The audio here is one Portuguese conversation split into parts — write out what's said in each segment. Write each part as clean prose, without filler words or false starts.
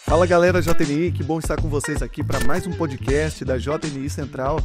Fala galera JNI, que bom estar com vocês aqui para mais um podcast da JNI Central.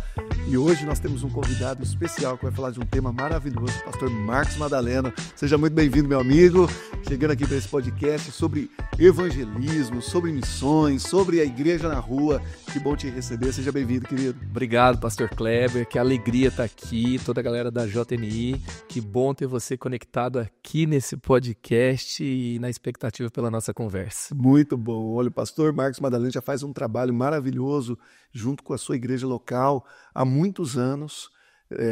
E hoje nós temos um convidado especial que vai falar de um tema maravilhoso, o pastor Marcos Madaleno. Seja muito bem-vindo, meu amigo, chegando aqui para esse podcast sobre evangelismo, sobre missões, sobre a igreja na rua. Que bom te receber, seja bem-vindo, querido. Obrigado, pastor Kleber, que alegria estar aqui, toda a galera da JNI. Que bom ter você conectado aqui nesse podcast e na expectativa pela nossa conversa. Muito bom. Olha, o pastor Marcos Madaleno já faz um trabalho maravilhoso junto com a sua igreja local há muitos anos,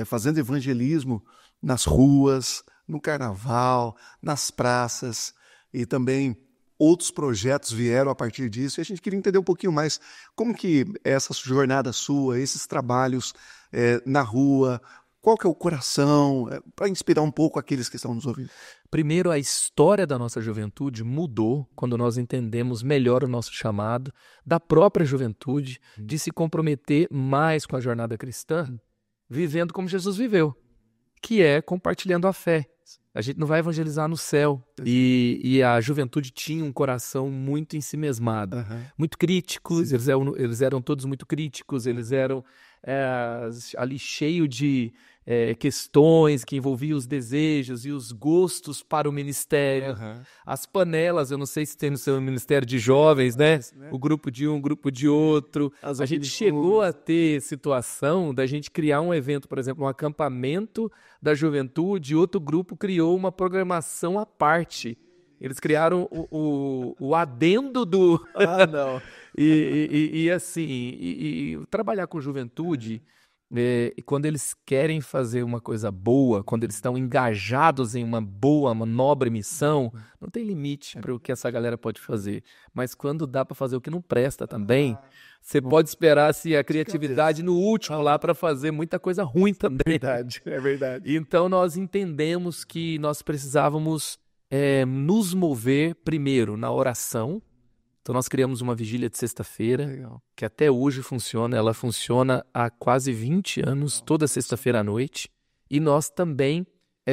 fazendo evangelismo nas ruas, no carnaval, nas praças, e também outros projetos vieram a partir disso, e a gente queria entender um pouquinho mais como que é essa jornada sua, esses trabalhos na rua, qual que é o coração, para inspirar um pouco aqueles que estão nos ouvindo. Primeiro, a história da nossa juventude mudou quando nós entendemos melhor o nosso chamado da própria juventude de se comprometer mais com a jornada cristã, vivendo como Jesus viveu, que é compartilhando a fé. A gente não vai evangelizar no céu. E a juventude tinha um coração muito ensimesmado, muito crítico. Eles eram todos muito críticos, eles eram ali cheio de questões que envolviam os desejos e os gostos para o ministério. As panelas, eu não sei se tem no seu ministério de jovens, né? O grupo de um, o grupo de outro. A gente chegou a ter situação da gente criar um evento, por exemplo, um acampamento da juventude, e outro grupo criou uma programação à parte. Eles criaram o adendo do... não. e trabalhar com juventude, quando eles querem fazer uma coisa boa, quando eles estão engajados em uma boa, uma nobre missão, não tem limite para o que essa galera pode fazer. Mas quando dá para fazer o que não presta também, você pode esperar a criatividade no último lá para fazer muita coisa ruim também. É verdade. Então nós entendemos que nós precisávamos nos mover primeiro na oração. Então nós criamos uma vigília de sexta-feira, que até hoje funciona. Ela funciona há quase 20 anos, toda sexta-feira à noite. E nós também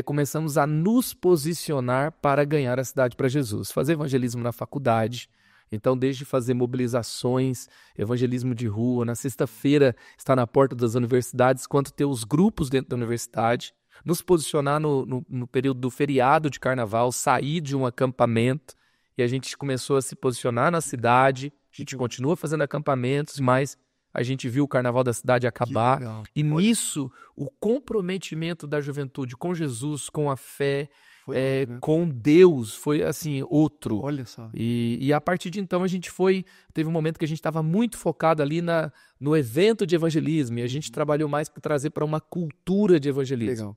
começamos a nos posicionar para ganhar a cidade para Jesus. Fazer evangelismo na faculdade. Então, desde fazer mobilizações, evangelismo de rua, na sexta-feira estar na porta das universidades, quanto ter os grupos dentro da universidade. Nos posicionar no período do feriado de carnaval, sair de um acampamento. E a gente começou a se posicionar na cidade, a gente continua fazendo acampamentos, mas a gente viu o carnaval da cidade acabar. E nisso, o comprometimento da juventude com Jesus, com a fé, com Deus, foi assim, outro. Olha só. E a partir de então, teve um momento que a gente estava muito focado ali no evento de evangelismo, e a gente trabalhou mais para trazer para uma cultura de evangelismo. Legal.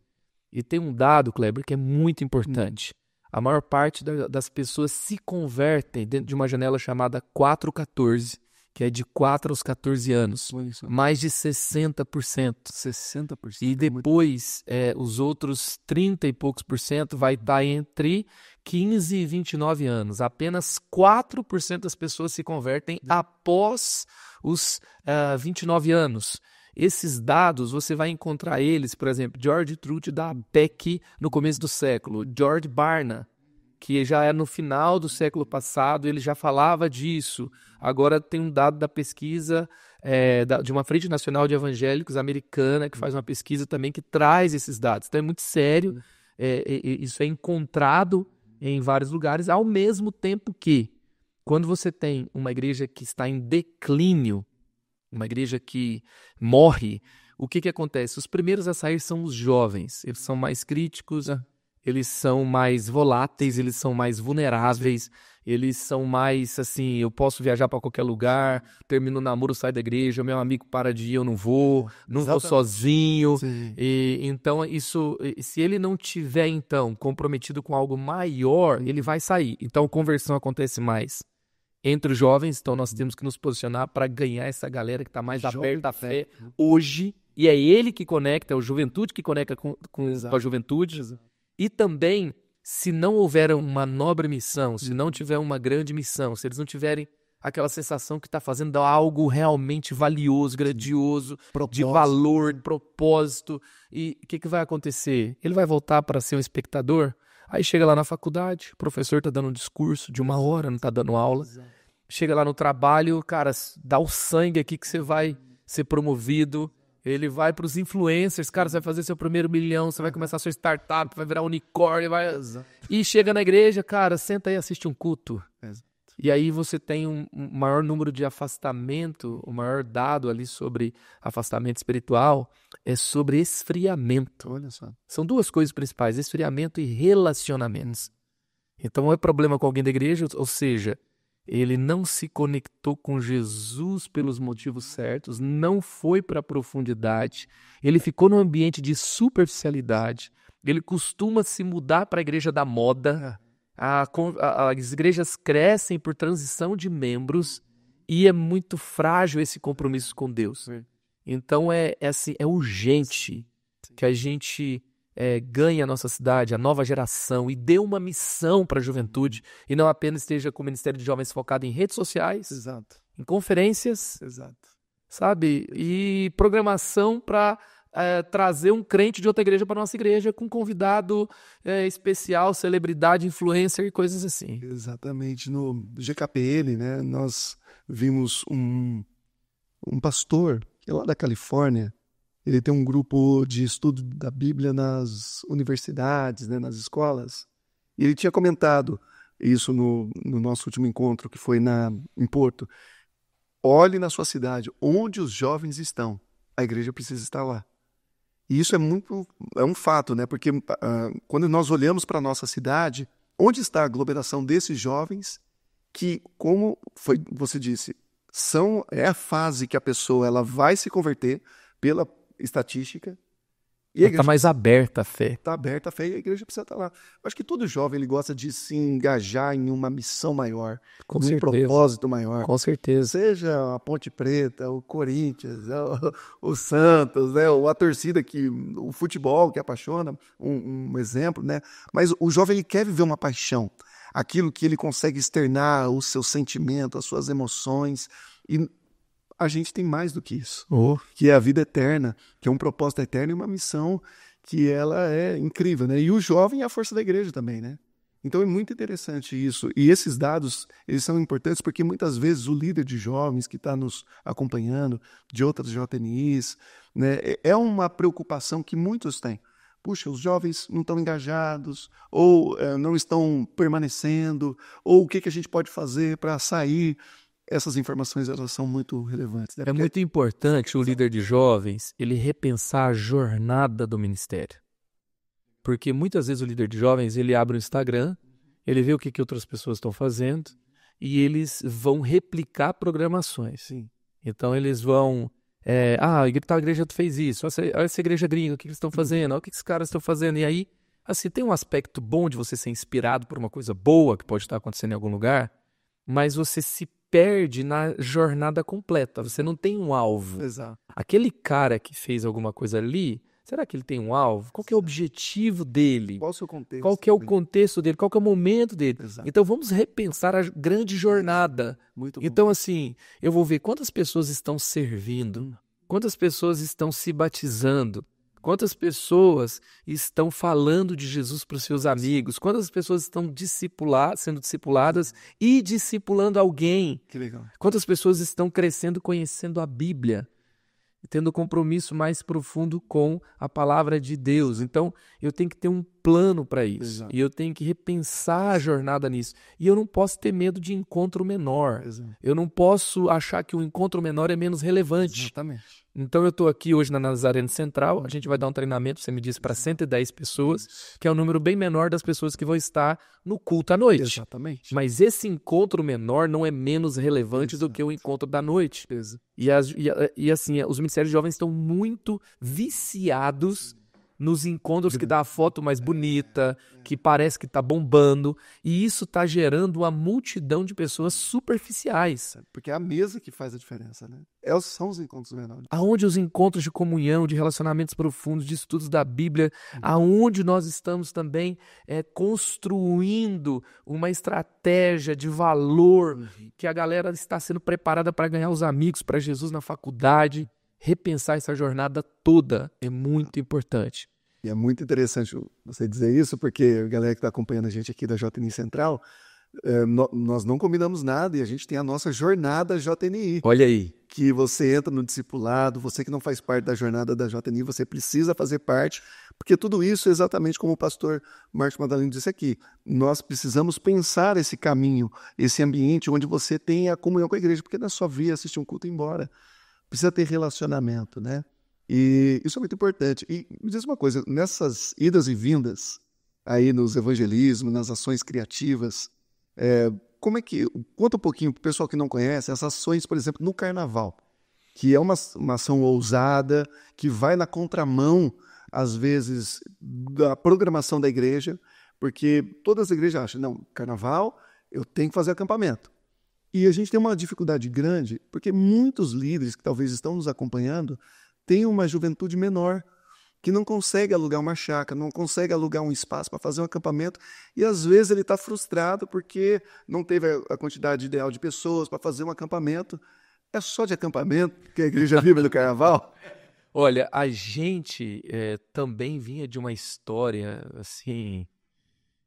E tem um dado, Kleber, que é muito importante. A maior parte das pessoas se convertem dentro de uma janela chamada 4-14, que é de 4 aos 14 anos. Mais de 60%. 60%. E depois, os outros 30 e poucos % vai estar entre 15 e 29 anos. Apenas 4% das pessoas se convertem após os 29 anos. Esses dados, você vai encontrar eles, por exemplo, George Truett da PEC no começo do século, George Barna, que já é no final do século passado, ele já falava disso. Agora tem um dado da pesquisa de uma Frente Nacional de Evangélicos americana, que faz uma pesquisa também que traz esses dados. Então é muito sério, isso é encontrado em vários lugares, ao mesmo tempo que, quando você tem uma igreja que está em declínio, uma igreja que morre, o que acontece? Os primeiros a sair são os jovens. Eles são mais críticos, eles são mais voláteis, eles são mais vulneráveis, eles são mais assim, eu posso viajar para qualquer lugar, termino o namoro, saio da igreja, meu amigo para de ir, eu não vou sozinho. E, então, isso, se ele não tiver, então, comprometido com algo maior, ele vai sair. Então, a conversão acontece mais entre os jovens, então nós temos que nos posicionar para ganhar essa galera que está mais aberta à fé hoje, e é ele que conecta, é a juventude que conecta com a juventude. E também, se não houver uma nobre missão, se não tiver uma grande missão, se eles não tiverem aquela sensação que está fazendo algo realmente valioso, grandioso, de valor, de propósito, e o que vai acontecer? Ele vai voltar para ser um espectador? Aí chega lá na faculdade, o professor está dando um discurso de 1 hora, não está dando aula. chega lá no trabalho, cara, dá o sangue aqui que você vai ser promovido. Ele vai para os influencers, cara, você vai fazer seu primeiro milhão, você vai começar sua startup, vai virar unicórnio, e chega na igreja, cara, senta aí e assiste um culto. Exato. E aí você tem um maior número de afastamento, o maior dado ali sobre afastamento espiritual é sobre esfriamento. Olha só. São duas coisas principais, esfriamento e relacionamentos. Então é problema com alguém da igreja, ou seja, ele não se conectou com Jesus pelos motivos certos, não foi para a profundidade, ele ficou num ambiente de superficialidade, ele costuma se mudar para a igreja da moda. As igrejas crescem por transição de membros e é muito frágil esse compromisso com Deus. Então é urgente que a gente ganhe a nossa cidade, a nova geração e dê uma missão para a juventude e não apenas esteja com o Ministério de Jovens focado em redes sociais, Exato. em conferências, Exato. sabe? E programação para trazer um crente de outra igreja para nossa igreja com convidado especial, celebridade, influencer e coisas assim. Exatamente. No GKPN, né, nós vimos um pastor que é lá da Califórnia. Ele tem um grupo de estudo da Bíblia nas universidades, né, nas escolas. E ele tinha comentado isso no nosso último encontro, que foi em Porto. Olhe na sua cidade, onde os jovens estão. A igreja precisa estar lá. E isso é um fato, né? Porque quando nós olhamos para a nossa cidade, onde está a aglomeração desses jovens que, como você disse, é a fase que a pessoa ela vai se converter pela estatística. E está mais aberta a fé. Está aberta a fé e a igreja precisa estar lá. Eu acho que todo jovem ele gosta de se engajar em uma missão maior, em um propósito maior. Com certeza. Seja a Ponte Preta, o Corinthians, o Santos, né? A torcida, o futebol que apaixona, um exemplo, né? Mas o jovem ele quer viver uma paixão, aquilo que ele consegue externar o seu sentimento, as suas emoções. E a gente tem mais do que isso, que é a vida eterna, que é um propósito eterno e uma missão que ela é incrível, né? E o jovem é a força da igreja também, né? Então é muito interessante isso. E esses dados, eles são importantes porque muitas vezes o líder de jovens que está nos acompanhando, de outras JNIs, né, é uma preocupação que muitos têm. Puxa, os jovens não estão engajados, ou não estão permanecendo, ou o que a gente pode fazer para sair. Essas informações elas são muito relevantes. Né? É muito importante o líder de jovens ele repensar a jornada do ministério. Porque muitas vezes o líder de jovens ele abre o Instagram, ele vê o que outras pessoas estão fazendo e eles vão replicar programações. Sim. Então eles vão... tal igreja fez isso, olha essa igreja gringa, o que eles estão fazendo, olha o que esses caras estão fazendo. E aí, assim, tem um aspecto bom de você ser inspirado por uma coisa boa que pode estar acontecendo em algum lugar, mas você se perde na jornada completa. Você não tem um alvo. Exato. Aquele cara que fez alguma coisa ali, será que ele tem um alvo? Qual que é o objetivo dele? Qual o seu contexto? Qual que é o contexto dele? Qual que é o momento dele? Exato. Então vamos repensar a grande jornada. Muito bom. Então assim, eu vou ver quantas pessoas estão servindo, quantas pessoas estão se batizando, quantas pessoas estão falando de Jesus para os seus amigos? Quantas pessoas estão sendo discipuladas e discipulando alguém? Que legal. Quantas pessoas estão crescendo, conhecendo a Bíblia? Tendo compromisso mais profundo com a palavra de Deus. Então, eu tenho que ter um plano para isso. Exato. E eu tenho que repensar a jornada nisso. E eu não posso ter medo de encontro menor. Exato. Eu não posso achar que o encontro menor é menos relevante. Exatamente. Então, eu estou aqui hoje na Nazareno Central, a gente vai dar um treinamento, você me disse, para 110 pessoas, que é um número bem menor das pessoas que vão estar no culto à noite. Exatamente. Mas esse encontro menor não é menos relevante do que o encontro da noite. E assim, os ministérios de jovens estão muito viciados nos encontros que dá a foto mais bonita, que parece que está bombando, e isso está gerando uma multidão de pessoas superficiais. Porque é a mesa que faz a diferença, né? São os encontros menores. Aonde os encontros de comunhão, de relacionamentos profundos, de estudos da Bíblia, aonde nós estamos também construindo uma estratégia de valor, que a galera está sendo preparada para ganhar os amigos para Jesus na faculdade. Repensar essa jornada toda é muito importante. E é muito interessante você dizer isso, porque a galera que está acompanhando a gente aqui da JNI Central, Nós não combinamos nada e a gente tem a nossa jornada JNI. Olha aí. Que você entra no discipulado, você que não faz parte da jornada da JNI, você precisa fazer parte, porque tudo isso é exatamente como o pastor Marcos Madaleno disse aqui. Nós precisamos pensar esse caminho, esse ambiente onde você tem a comunhão com a igreja, porque não é só vir assistir um culto e ir embora. Precisa ter relacionamento, né? E isso é muito importante. E me diz uma coisa, nessas idas e vindas, aí nos evangelismos, nas ações criativas, como é que, conta um pouquinho para o pessoal que não conhece, essas ações, por exemplo, no carnaval, que é uma ação ousada, que vai na contramão, às vezes, da programação da igreja, porque todas as igrejas acham, não, carnaval, eu tenho que fazer acampamento. E a gente tem uma dificuldade grande, porque muitos líderes que talvez estão nos acompanhando têm uma juventude menor, que não consegue alugar uma chácara, não consegue alugar um espaço para fazer um acampamento, e às vezes ele está frustrado porque não teve a quantidade ideal de pessoas para fazer um acampamento. É só de acampamento que a igreja vive no carnaval? Olha, a gente também vinha de uma história, assim,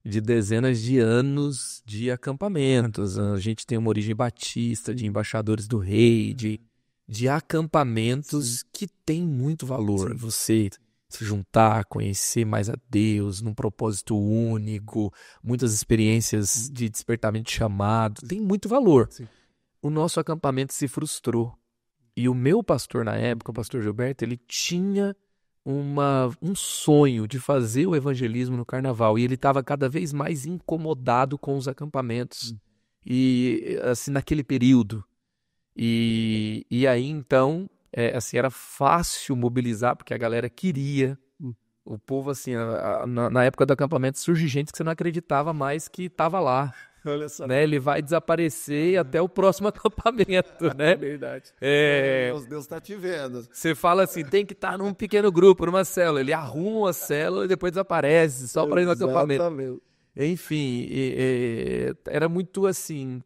de dezenas de anos de acampamentos. A gente tem uma origem batista, de embaixadores do rei, de acampamentos que tem muito valor. Sim. Você se juntar, conhecer mais a Deus, num propósito único, muitas experiências de despertamento de chamado, tem muito valor. Sim. O nosso acampamento se frustrou. E o meu pastor na época, o pastor Gilberto, ele tinha um sonho de fazer o evangelismo no carnaval. E ele estava cada vez mais incomodado com os acampamentos. E assim, naquele período. E aí, então, assim, era fácil mobilizar, porque a galera queria. O povo, assim, na época do acampamento, surge gente que você não acreditava mais que estava lá. Olha só. Né? Ele vai desaparecer até o próximo acampamento, né? Verdade. Deus está te vendo. Você fala assim, tem que estar num pequeno grupo, numa célula. Ele arruma uma célula e depois desaparece, só para ir no acampamento. Enfim, era muito assim,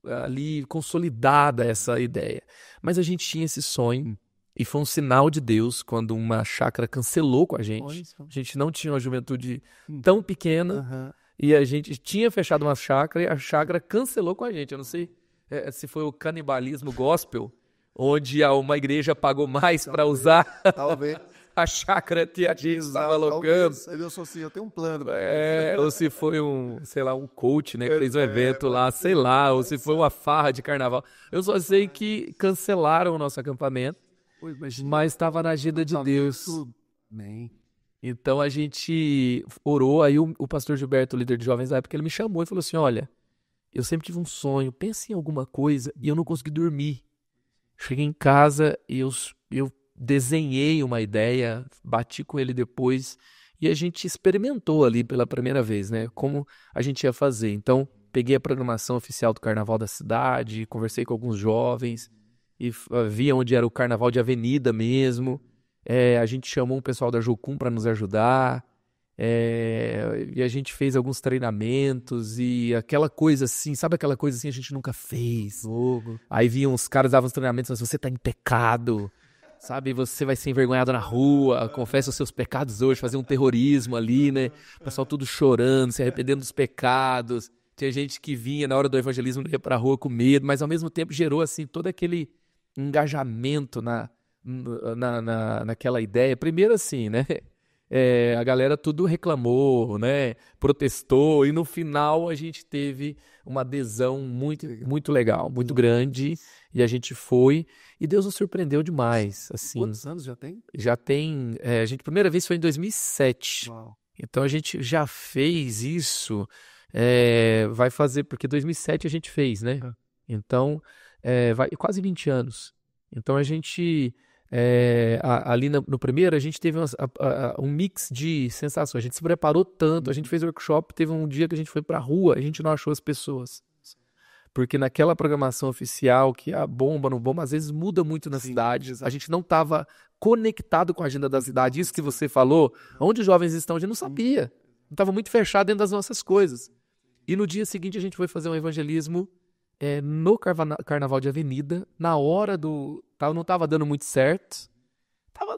ali consolidada essa ideia. Mas a gente tinha esse sonho. E foi um sinal de Deus quando uma chácara cancelou com a gente. A gente não tinha uma juventude tão pequena. E a gente tinha fechado uma chácara e a chácara cancelou com a gente. Eu não sei se foi o canibalismo gospel, onde uma igreja pagou mais para usar talvez a chácara que a gente estava alocando. Eu sou assim, eu tenho um plano. Ou se foi um coach, né, que fez um evento lá, sei lá, ou se foi uma farra de carnaval. Eu só sei que cancelaram o nosso acampamento, mas estava na agenda de Deus. Então a gente orou, aí o pastor Gilberto, líder de jovens da época, ele me chamou e falou assim, olha, eu sempre tive um sonho, pense em alguma coisa, e eu não consegui dormir. Cheguei em casa e eu desenhei uma ideia, bati com ele depois, e a gente experimentou ali pela primeira vez, né, como a gente ia fazer. Então, peguei a programação oficial do Carnaval da cidade, conversei com alguns jovens, e via onde era o Carnaval de Avenida mesmo. A gente chamou um pessoal da Jocum para nos ajudar, e a gente fez alguns treinamentos e aquela coisa assim, sabe aquela coisa assim a gente nunca fez. Aí vinham os caras, davam os treinamentos, mas você tá em pecado, sabe, você vai ser envergonhado na rua, confessa os seus pecados hoje, fazer um terrorismo ali, né, o pessoal tudo chorando, se arrependendo dos pecados. Tinha gente que vinha na hora do evangelismo, ia pra rua com medo, mas ao mesmo tempo gerou assim todo aquele engajamento naquela ideia. Primeiro assim, né? A galera tudo reclamou, né? Protestou, e no final a gente teve uma adesão muito, muito legal, muito grande, e a gente foi, e Deus nos surpreendeu demais. Assim, quantos anos já tem? Já tem. A primeira vez foi em 2007. Uau. Então a gente já fez isso, vai fazer, porque 2007 a gente fez, né? Então, vai quase 20 anos. Então a gente, ali no primeiro, a gente teve um mix de sensações. A gente se preparou tanto, a gente fez workshop, teve um dia que a gente foi pra rua, a gente não achou as pessoas. Porque naquela programação oficial, que a bomba, não bomba, às vezes muda muito na cidade. Exatamente. A gente não estava conectado com a agenda da cidade. Isso que você falou, onde os jovens estão, a gente não sabia. Estava muito fechado dentro das nossas coisas. E no dia seguinte a gente foi fazer um evangelismo no Carnaval de Avenida, na hora não estava dando muito certo,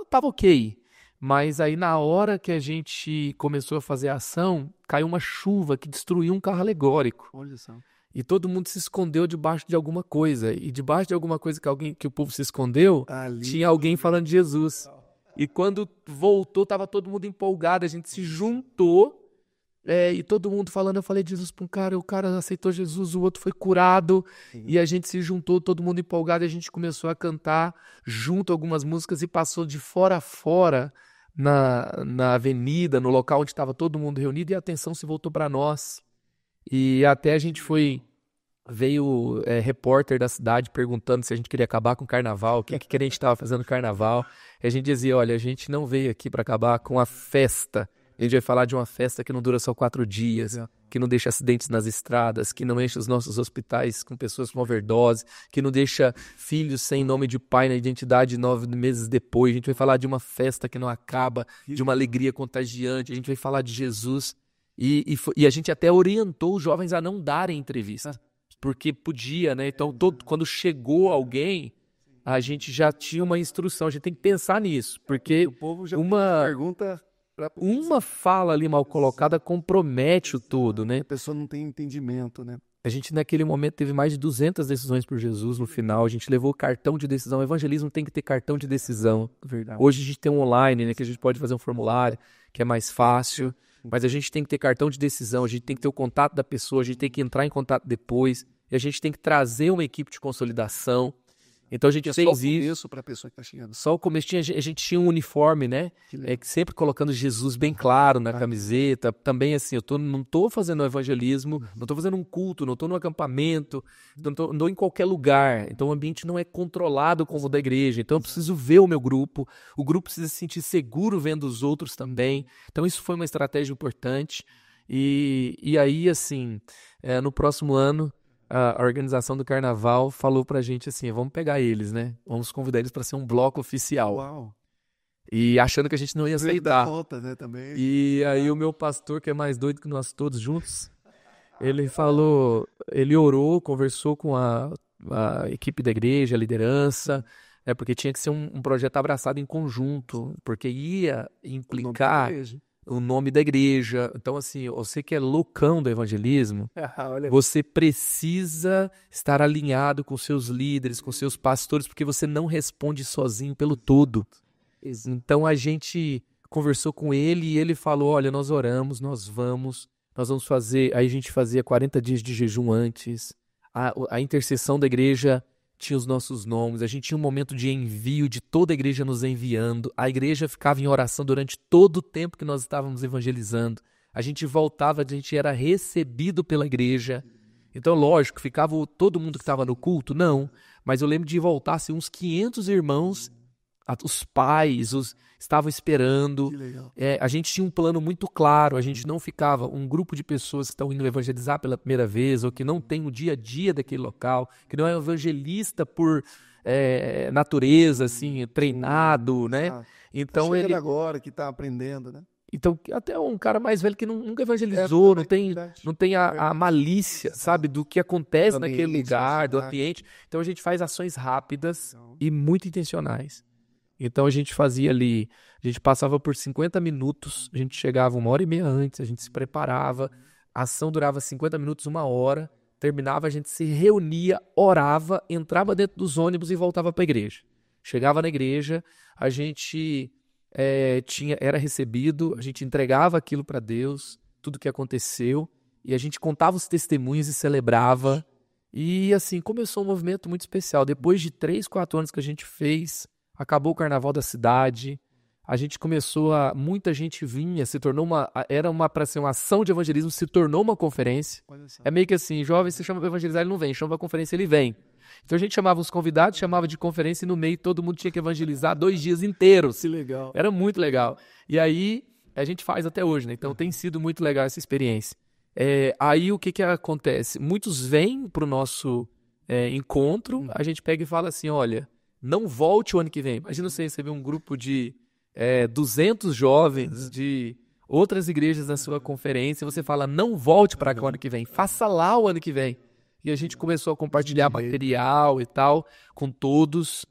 tava ok, Mas aí na hora que a gente começou a fazer a ação, caiu uma chuva que destruiu um carro alegórico. Olha só. E todo mundo se escondeu debaixo de alguma coisa. E debaixo de alguma coisa que o povo se escondeu, tinha alguém falando de Jesus. E quando voltou, estava todo mundo empolgado, a gente se juntou, e todo mundo falando, eu falei de Jesus para um cara, o cara aceitou Jesus, o outro foi curado, e a gente se juntou, todo mundo empolgado, e a gente começou a cantar junto algumas músicas e passou de fora a fora na avenida, no local onde estava todo mundo reunido, e a atenção se voltou para nós. E até a gente veio repórter da cidade perguntando se a gente queria acabar com o carnaval, o que a gente estava fazendo no carnaval. E a gente dizia, olha, a gente não veio aqui para acabar com a festa. A gente vai falar de uma festa que não dura só 4 dias, que não deixa acidentes nas estradas, que não enche os nossos hospitais com pessoas com overdose, que não deixa filhos sem nome de pai na identidade 9 meses depois. A gente vai falar de uma festa que não acaba, de uma alegria contagiante. A gente vai falar de Jesus. E a gente até orientou os jovens a não darem entrevista, porque podia, né? Então, quando chegou alguém, a gente já tinha uma instrução. A gente tem que pensar nisso, porque O povo já pergunta... uma fala ali mal colocada compromete o todo, né? A pessoa não tem entendimento, né? A gente, naquele momento, teve mais de 200 decisões por Jesus no final. A gente levou cartão de decisão. O evangelismo tem que ter cartão de decisão. Verdade. Hoje a gente tem um online, né? Que a gente pode fazer um formulário, que é mais fácil. Mas a gente tem que ter cartão de decisão. A gente tem que ter o contato da pessoa. A gente tem que entrar em contato depois. E a gente tem que trazer uma equipe de consolidação. Então a gente fez isso para a pessoa que está chegando. Só o começo, a gente tinha um uniforme, né? Sempre colocando Jesus bem claro na camiseta. Também assim, não estou fazendo evangelismo, não estou fazendo um culto, não estou no acampamento, não estou em qualquer lugar. Então o ambiente não é controlado como o da igreja. Então eu preciso ver o meu grupo, o grupo precisa se sentir seguro vendo os outros também. Então isso foi uma estratégia importante. E aí, assim, no próximo ano, a organização do carnaval falou pra gente assim, vamos pegar eles, né? Vamos convidar eles para ser um bloco oficial. Uau. E achando que a gente não ia aceitar. Volta, né, também. E aí o meu pastor, que é mais doido que nós todos juntos, ele falou, ele orou, conversou com a equipe da igreja, a liderança, porque tinha que ser um projeto abraçado em conjunto, porque ia implicar o nome da igreja. Então, assim, você que é loucão do evangelismo, você precisa estar alinhado com seus líderes, com seus pastores, porque você não responde sozinho pelo todo. Então, a gente conversou com ele e ele falou, olha, nós oramos, nós vamos fazer... Aí a gente fazia 40 dias de jejum antes, a intercessão da igreja tinha os nossos nomes, a gente tinha um momento de envio, de toda a igreja nos enviando, a igreja ficava em oração durante todo o tempo que nós estávamos evangelizando, a gente voltava, a gente era recebido pela igreja. Então, lógico, ficava todo mundo que estava no culto? Não, mas eu lembro de voltar assim, uns 500 irmãos, os pais estavam esperando. A gente tinha um plano muito claro, a gente não ficava um grupo de pessoas que estão indo evangelizar pela primeira vez ou que não tem o dia a dia daquele local, que não é evangelista por natureza, assim, treinado, né? Então tá ele agora que está aprendendo, né? Então, até um cara mais velho que nunca evangelizou, não tem a malícia, sabe, do que acontece naquele lugar, do ambiente. Então a gente faz ações rápidas e muito intencionais. Então a gente fazia ali, a gente passava por 50 minutos, a gente chegava 1h30 antes, a gente se preparava, a ação durava 50 minutos, 1 hora, terminava, a gente se reunia, orava, entrava dentro dos ônibus e voltava para a igreja. Chegava na igreja, a gente era recebido, a gente entregava aquilo para Deus, tudo que aconteceu, e a gente contava os testemunhos e celebrava. E assim, começou um movimento muito especial. Depois de 3, 4 anos que a gente fez, acabou o carnaval da cidade, a gente começou muita gente vinha, se tornou para ser uma ação de evangelismo, se tornou uma conferência. É meio que assim, jovem, você chama para evangelizar, ele não vem, chama para conferência, ele vem. Então a gente chamava os convidados, chamava de conferência e no meio todo mundo tinha que evangelizar 2 dias inteiros. Que legal. Era muito legal. E aí a gente faz até hoje, né? Então tem sido muito legal essa experiência. Aí o que acontece? Muitos vêm para o nosso encontro, a gente pega e fala assim, olha, não volte o ano que vem. Imagina você receber um grupo de 200 jovens de outras igrejas na sua conferência, você fala, não volte para cá o ano que vem, faça lá o ano que vem. E a gente começou a compartilhar material e tal com todos,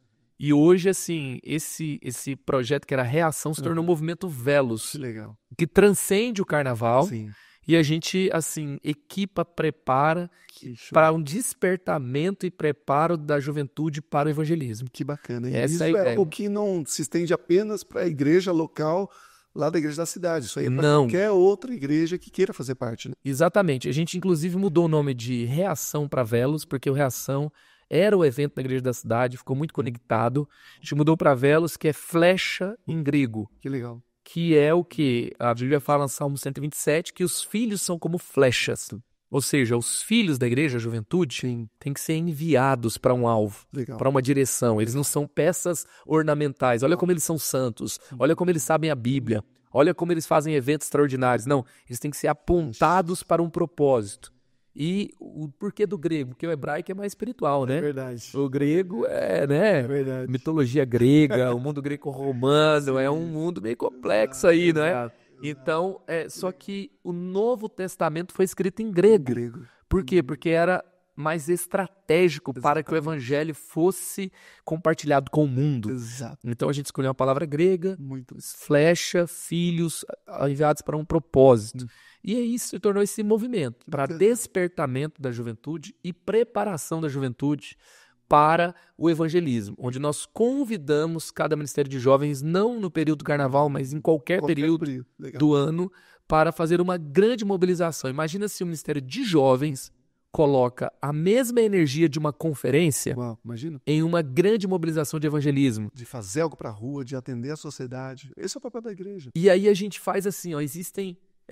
E hoje, assim, esse projeto que era Reação se tornou o movimento Velos, Que legal. que transcende o carnaval. Sim. E a gente, assim, equipa, prepara Que show. para um despertamento e preparo da juventude para o evangelismo. Que bacana. E Essa isso é a é ideia. o que não se estende apenas para a igreja local lá da igreja da cidade. Isso aí é para Não. qualquer outra igreja que queira fazer parte, né? Exatamente. A gente, inclusive, mudou o nome de Reação para Velos, porque o Reação era o evento da igreja da cidade, ficou muito conectado. A gente mudou para Velos, que é flecha em grego, Que legal. que é o que a Bíblia fala no Salmo 127, que os filhos são como flechas. Ou seja, os filhos da igreja, a juventude, Sim. têm que ser enviados para um alvo, Legal. para uma direção. Eles não são peças ornamentais. Olha como eles são santos. Olha como eles sabem a Bíblia. Olha como eles fazem eventos extraordinários. Não, eles têm que ser apontados para um propósito. E o porquê do grego? Porque o hebraico é mais espiritual, né? É verdade. O grego é, né? É verdade. Mitologia grega, o mundo greco-romano, é um mundo meio complexo aí, né? Exato. Então, só que o Novo Testamento foi escrito em grego. Grego. Por quê? Porque era mais estratégico para que o evangelho fosse compartilhado com o mundo. Exato. Então a gente escolheu uma palavra grega, Muito. flecha, filhos, enviados para um propósito. E aí se tornou esse movimento para despertamento da juventude e preparação da juventude para o evangelismo, onde nós convidamos cada ministério de jovens, não no período do carnaval, mas em qualquer período Legal. do ano, para fazer uma grande mobilização. Imagina se o ministério de jovens coloca a mesma energia de uma conferência Uau, imagina. em uma grande mobilização de evangelismo. De fazer algo para a rua, de atender a sociedade. Esse é o papel da igreja. E aí a gente faz assim, ó,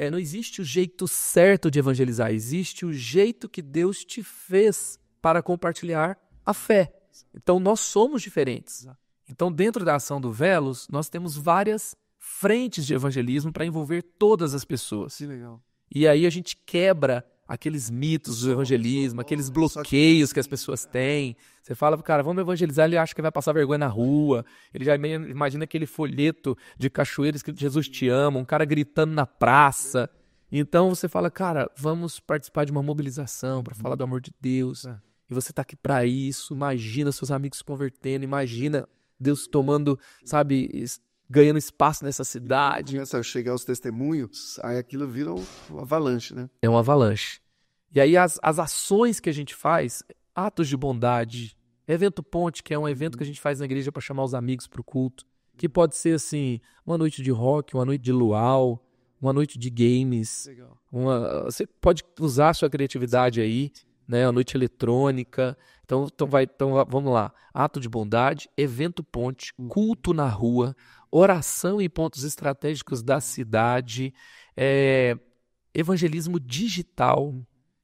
não existe o jeito certo de evangelizar, existe o jeito que Deus te fez para compartilhar a fé. Então nós somos diferentes. Então dentro da ação do Velos, nós temos várias frentes de evangelismo para envolver todas as pessoas. Que legal. E aí a gente quebra aqueles mitos do evangelismo, aqueles bloqueios que as pessoas têm. Você fala pro cara, vamos evangelizar, ele acha que vai passar vergonha na rua, ele já imagina aquele folheto de cachoeira escrito Jesus te ama, um cara gritando na praça. Então você fala, cara, vamos participar de uma mobilização para falar do amor de Deus. E você tá aqui para isso, imagina seus amigos se convertendo, imagina Deus tomando, sabe, ganhando espaço nessa cidade. Começa a chegar os testemunhos, aí aquilo vira um avalanche, né? É um avalanche. E aí as ações que a gente faz, atos de bondade, evento ponte, que é um evento que a gente faz na igreja para chamar os amigos para o culto, que pode ser assim, uma noite de rock, uma noite de luau, uma noite de games. Legal. Você pode usar a sua criatividade aí, né? Uma noite eletrônica. Então vamos lá. Ato de bondade, evento ponte, culto na rua, oração em pontos estratégicos da cidade, evangelismo digital.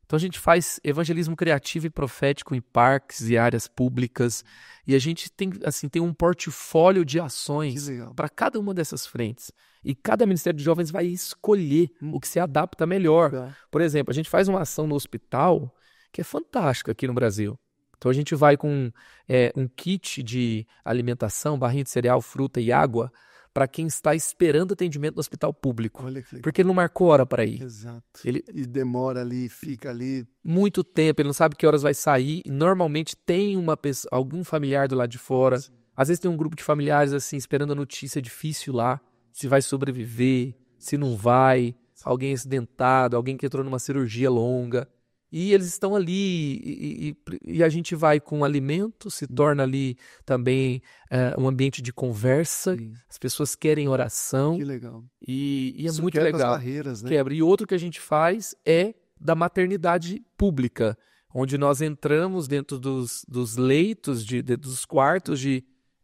Então a gente faz evangelismo criativo e profético em parques e áreas públicas. E a gente tem um portfólio de ações para cada uma dessas frentes. E cada Ministério de Jovens vai escolher o que se adapta melhor. Por exemplo, a gente faz uma ação no hospital que é fantástica aqui no Brasil. Então a gente vai com um kit de alimentação, barrinha de cereal, fruta e água para quem está esperando atendimento no hospital público. Olha que legal. Porque ele não marcou hora para ir. Exato. Ele E demora ali, fica ali. Muito tempo, ele não sabe que horas vai sair. E normalmente tem algum familiar do lado de fora. Sim. Às vezes tem um grupo de familiares assim esperando a notícia difícil lá, se vai sobreviver, se não vai, alguém acidentado, alguém que entrou numa cirurgia longa. E eles estão ali e a gente vai com alimento, se torna ali também um ambiente de conversa. Sim. As pessoas querem oração. Que legal. E é Isso muito quebra legal. as barreiras, né? Quebra. E outro que a gente faz é da maternidade pública, onde nós entramos dentro dos leitos, dos quartos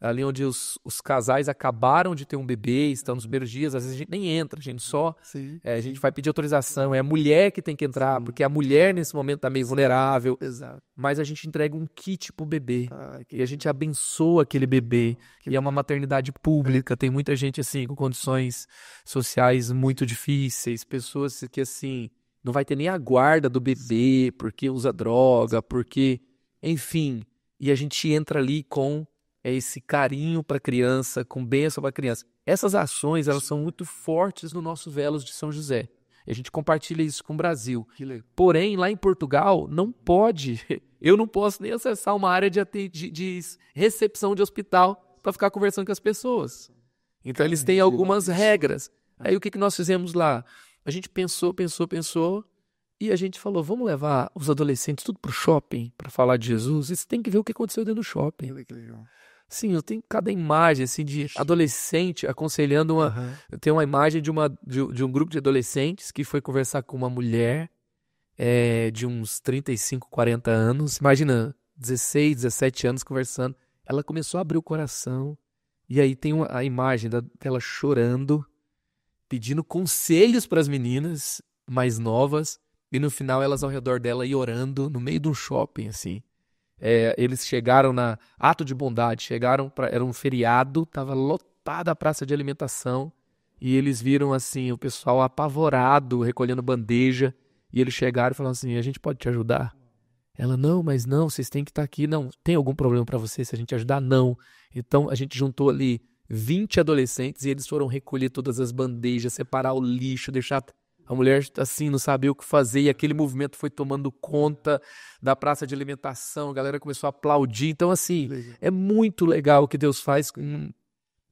ali onde os casais acabaram de ter um bebê, estão nos primeiros dias, às vezes a gente nem entra, a gente só... a gente vai pedir autorização, é a mulher que tem que entrar, porque a mulher nesse momento está meio vulnerável. Exato. Mas a gente entrega um kit pro bebê, e a gente abençoa aquele bebê, e é uma maternidade pública, tem muita gente assim com condições sociais muito difíceis, pessoas que assim, não vai ter nem a guarda do bebê, porque usa droga, porque... Enfim, e a gente entra ali com... esse carinho para a criança, com bênção para a criança. Essas ações, elas são muito fortes no nosso Velos de São José. E a gente compartilha isso com o Brasil. Que legal. Porém, lá em Portugal, não pode. Eu não posso nem acessar uma área de recepção de hospital para ficar conversando com as pessoas. Então, eles têm algumas regras. Aí, o que nós fizemos lá? A gente pensou, e a gente falou, vamos levar os adolescentes tudo pro shopping para falar de Jesus? E você tem que ver o que aconteceu dentro do shopping. Que legal. Sim, eu tenho cada imagem assim, de adolescente aconselhando Eu tenho uma imagem de um grupo de adolescentes que foi conversar com uma mulher de uns 35, 40 anos. Imagina, 16, 17 anos conversando. Ela começou a abrir o coração. E aí tem a imagem dela chorando, pedindo conselhos para as meninas mais novas. E no final elas ao redor dela e orando no meio de um shopping, assim. Eles chegaram ato de bondade, era um feriado, estava lotada a praça de alimentação, e eles viram assim o pessoal apavorado, recolhendo bandeja, e eles chegaram e falaram assim, a gente pode te ajudar? Ela, não, mas não, vocês têm que estar aqui, não, tem algum problema para você se a gente ajudar? Não. Então a gente juntou ali 20 adolescentes e eles foram recolher todas as bandejas, separar o lixo, deixar... A mulher, assim, não sabia o que fazer, e aquele movimento foi tomando conta da praça de alimentação, a galera começou a aplaudir. Então, assim, é muito legal o que Deus faz com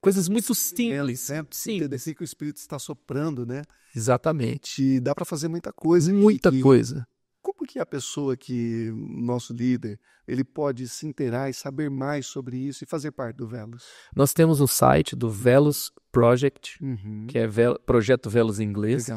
coisas muito simples. Entender assim que o Espírito está soprando, né? Exatamente. E dá para fazer muita coisa. Muita coisa. Como que a pessoa o nosso líder, ele pode se inteirar e saber mais sobre isso e fazer parte do Velos? Nós temos um site do Velos Project, que é Projeto Velos em inglês,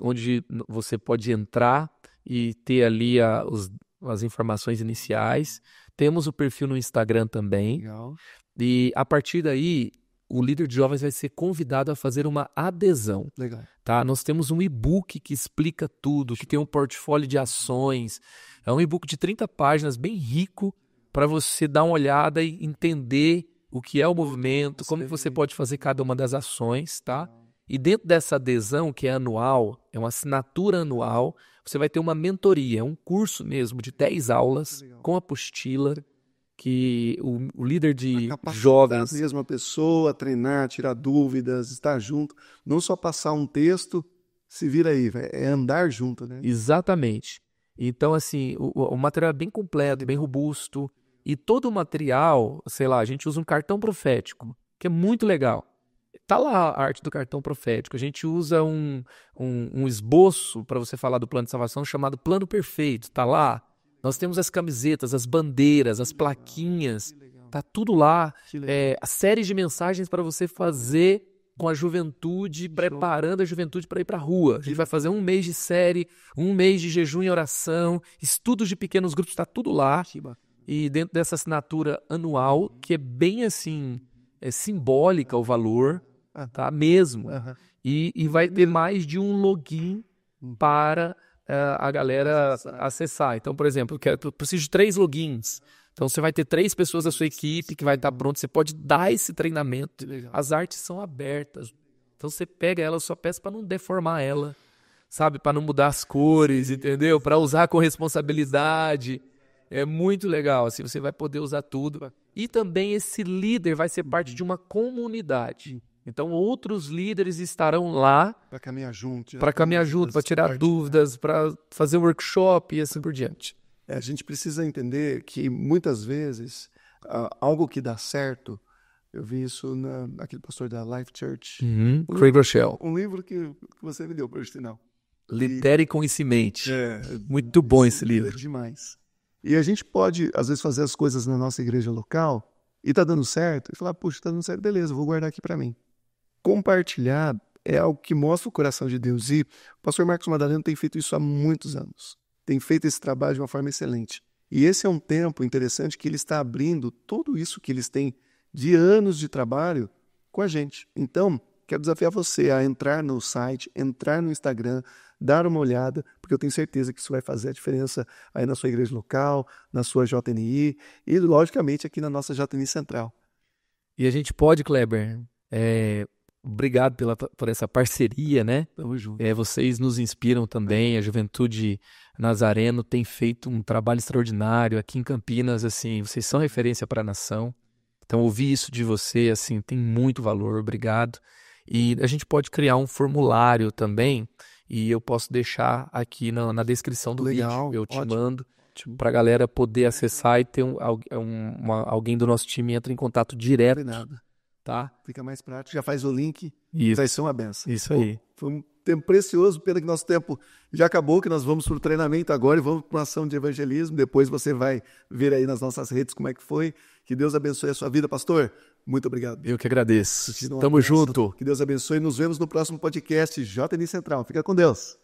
onde você pode entrar e ter ali as informações iniciais. Temos o perfil no Instagram também. Legal. E a partir daí, o líder de jovens vai ser convidado a fazer uma adesão. Legal. Tá? Nós temos um e-book que explica tudo, que tem um portfólio de ações. É um e-book de 30 páginas, bem rico, para você dar uma olhada e entender o que é o movimento, como você pode fazer cada uma das ações. Tá? E dentro dessa adesão, que é anual, é uma assinatura anual, você vai ter uma mentoria, um curso mesmo de 10 aulas, com apostila, que o líder de jovens... mesmo a pessoa, treinar, tirar dúvidas, estar junto, não só passar um texto, se vira aí, é andar junto, né? Exatamente. Então, assim, o material é bem completo, bem robusto, e todo o material, sei lá, a gente usa um cartão profético, que é muito legal. Tá lá a arte do cartão profético, a gente usa um esboço para você falar do plano de salvação chamado Plano Perfeito, tá lá. Nós temos as camisetas, as bandeiras, as plaquinhas, tá tudo lá. A série de mensagens para você fazer com a juventude, preparando a juventude para ir para a rua. A gente vai fazer um mês de série, um mês de jejum e oração, estudos de pequenos grupos, tá tudo lá. E dentro dessa assinatura anual, que é bem assim, simbólica o valor, tá? Mesmo. E vai ter mais de um login para... a galera acessar. Então, por exemplo, eu preciso de 3 logins. Então, você vai ter 3 pessoas da sua equipe que vai estar pronto. Você pode dar esse treinamento. As artes são abertas. Então, você pega ela, só peça para não deformar ela, sabe? Para não mudar as cores, entendeu? Para usar com responsabilidade. É muito legal. Assim, você vai poder usar tudo. E também esse líder vai ser parte de uma comunidade. Então, outros líderes estarão lá para caminhar junto, para tirar dúvidas, para fazer workshop e assim por diante. A gente precisa entender que, muitas vezes, algo que dá certo, eu vi isso naquele pastor da Life Church. Craig Rochelle. Um livro que você me deu, por sinal. Lidere com isso em mente. Muito bom esse livro. É demais. E a gente pode, às vezes, fazer as coisas na nossa igreja local e tá dando certo, e falar, puxa, tá dando certo, beleza, vou guardar aqui para mim. Compartilhar é algo que mostra o coração de Deus. E o pastor Marcos Madaleno tem feito isso há muitos anos. Tem feito esse trabalho de uma forma excelente. E esse é um tempo interessante que ele está abrindo tudo isso que eles têm de anos de trabalho com a gente. Então, quero desafiar você a entrar no site, entrar no Instagram, dar uma olhada, porque eu tenho certeza que isso vai fazer a diferença aí na sua igreja local, na sua JNI e, logicamente, aqui na nossa JNI Central. E a gente pode, Kleber... Obrigado por essa parceria, né? Tamo junto. Vocês nos inspiram também. A Juventude Nazareno tem feito um trabalho extraordinário aqui em Campinas. Assim, vocês são referência para a nação. Então, ouvir isso de você, assim, tem muito valor. Obrigado. E a gente pode criar um formulário também, e eu posso deixar aqui na descrição do Legal, vídeo. Eu te ótimo. mando para a galera poder acessar e ter alguém do nosso time entra em contato direto, Combinado. tá? Fica mais prático, já faz o link, Isso, vai ser uma benção. isso aí. Foi um tempo precioso, pena que nosso tempo já acabou, que nós vamos para o treinamento agora e vamos para uma ação de evangelismo. Depois você vai ver aí nas nossas redes como é que foi. Que Deus abençoe a sua vida, pastor. Muito obrigado. Eu que agradeço. Um Tamo abraço. junto. Que Deus abençoe. Nos vemos no próximo podcast JN Central. Fica com Deus.